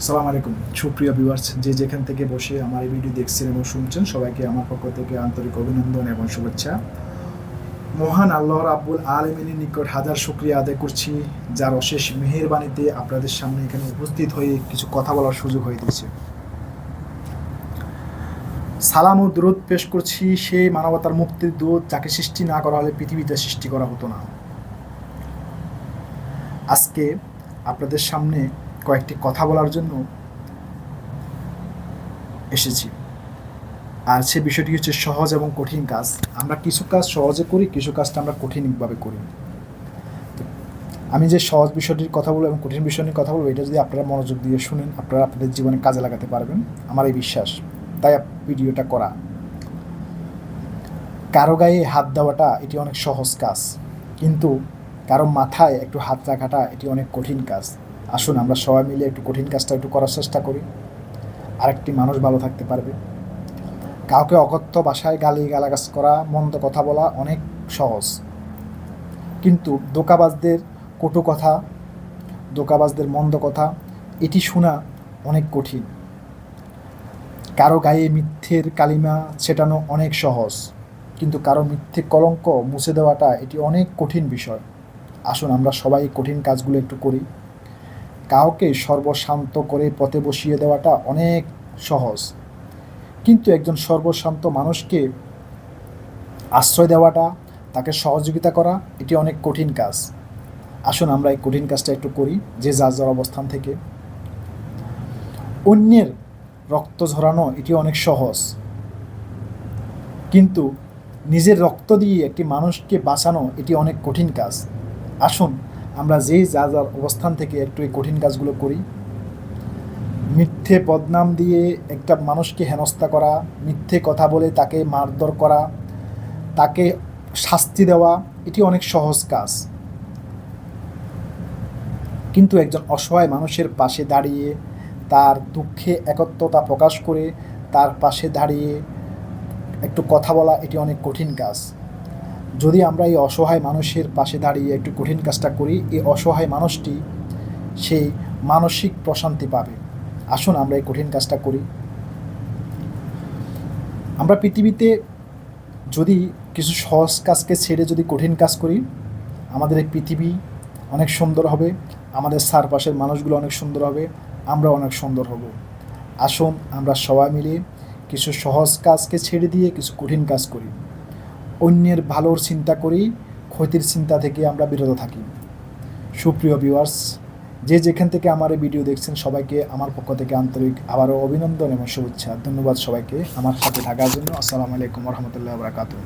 আসসালামু আলাইকুম সুপ্রিয় ভিউয়ার্স, যে যেখান থেকে বসে আমার এই ভিডিও দেখছেন এবং শুনছেন সবাইকে আমার পক্ষ থেকে আন্তরিক অভিনন্দন এবং শুভেচ্ছা। মহান আল্লাহ রাব্বুল আলামিনের নিকট হাজার শুকরিয়া আদায় করছি, যার অশেষ মেহেরবানিতে আপনাদের সামনে এখানে উপস্থিত হয়ে কিছু কথা বলার সুযোগ হয়ে দিয়েছে। সালাম ও দরুদ পেশ করছি সেই মানবতার মুক্তির দূত, যাকে সৃষ্টি না করা হলে পৃথিবীতে সৃষ্টি করা হতো না। আজকে আপনাদের সামনে কয়েকটি কথা বলার জন্য এসেছি। আর সে বিষয়টি হচ্ছে সহজ এবং কঠিন কাজ। আমরা কিছু কাজ সহজে করি, কিছু কাজটা আমরা কঠিনভাবে করি। আমি যে সহজ বিষয়টির কথা বলবো এবং কঠিন বিষয় নিয়ে কথা বলবো, এটা যদি আপনারা মনোযোগ দিয়ে শুনেন, আপনারা আপনাদের জীবনে কাজে লাগাতে পারবেন, আমার এই বিশ্বাস। তাই ভিডিওটা করা। কারো গায়ে হাত দেওয়াটা এটি অনেক সহজ কাজ, কিন্তু কারো মাথায় একটু হাত রাখাটা এটি অনেক কঠিন কাজ। আসুন আমরা সবাই মিলে একটু কঠিন কাজটা একটু করার চেষ্টা করি, আরেকটি মানুষ ভালো থাকতে পারবে। কাউকে অকথ্য ভাষায় গালিগালাজ করা, মন্দ কথা বলা অনেক সহজ, কিন্তু ধোঁকাবাজদের কটু কথা, ধোঁকাবাজদের মন্দ কথা এটি শোনা অনেক কঠিন। কারো গায়ে মিথ্যের কালিমা ছেটানো অনেক সহজ, কিন্তু কারো মিথ্যে কলঙ্ক মুছে দেওয়াটা এটি অনেক কঠিন বিষয়। আসুন আমরা সবাই কঠিন কাজগুলো একটু করি। কাউকে সর্বশান্ত করে পথে বসিয়ে দেওয়াটা অনেক সহজ, কিন্তু একজন সর্বশান্ত মানুষকে আশ্রয় দেওয়াটা, তাকে সহযোগিতা করা এটি অনেক কঠিন কাজ। আসুন আমরা এই কঠিন কাজটা একটু করি, যে যার যার অবস্থান থেকে। অন্যের রক্ত ঝরানো এটি অনেক সহজ, কিন্তু নিজের রক্ত দিয়ে একটি মানুষকে বাঁচানো এটি অনেক কঠিন কাজ। আসুন আমরা যেই যার যার অবস্থান থেকে একটু এই কঠিন কাজগুলো করি। মিথ্যে বদনাম দিয়ে একটা মানুষকে হেনস্থা করা, মিথ্যে কথা বলে তাকে মারধর করা, তাকে শাস্তি দেওয়া এটি অনেক সহজ কাজ, কিন্তু একজন অসহায় মানুষের পাশে দাঁড়িয়ে তার দুঃখে একত্রতা প্রকাশ করে তার পাশে দাঁড়িয়ে একটু কথা বলা এটি অনেক কঠিন কাজ। যদি আমরা এই অসহায় মানুষের পাশে দাঁড়িয়ে একটু কঠিন কাজটা করি, এই অসহায় মানুষটি সেই মানসিক প্রশান্তি পাবে। আসুন আমরা এই কঠিন কাজটা করি। আমরা পৃথিবীতে যদি কিছু সহজ কাজকে ছেড়ে যদি কঠিন কাজ করি, আমাদের এই পৃথিবী অনেক সুন্দর হবে, আমাদের চারপাশের মানুষগুলো অনেক সুন্দর হবে, আমরা অনেক সুন্দর হব। আসুন আমরা সবাই মিলে কিছু সহজ কাজকে ছেড়ে দিয়ে কিছু কঠিন কাজ করি। অন্যের ভালোর চিন্তা করি, ক্ষতির চিন্তা থেকে আমরা বিরত থাকি। সুপ্রিয় ভিউয়ার্স, যে যেখান থেকে আমার এই ভিডিও দেখছেন সবাইকে আমার পক্ষ থেকে আন্তরিক আবারও অভিনন্দন এবং শুভেচ্ছা। ধন্যবাদ সবাইকে আমার সাথে থাকার জন্য। আসসালামু আলাইকুম ওয়া রাহমাতুল্লাহি ওয়া বারাকাতুহু।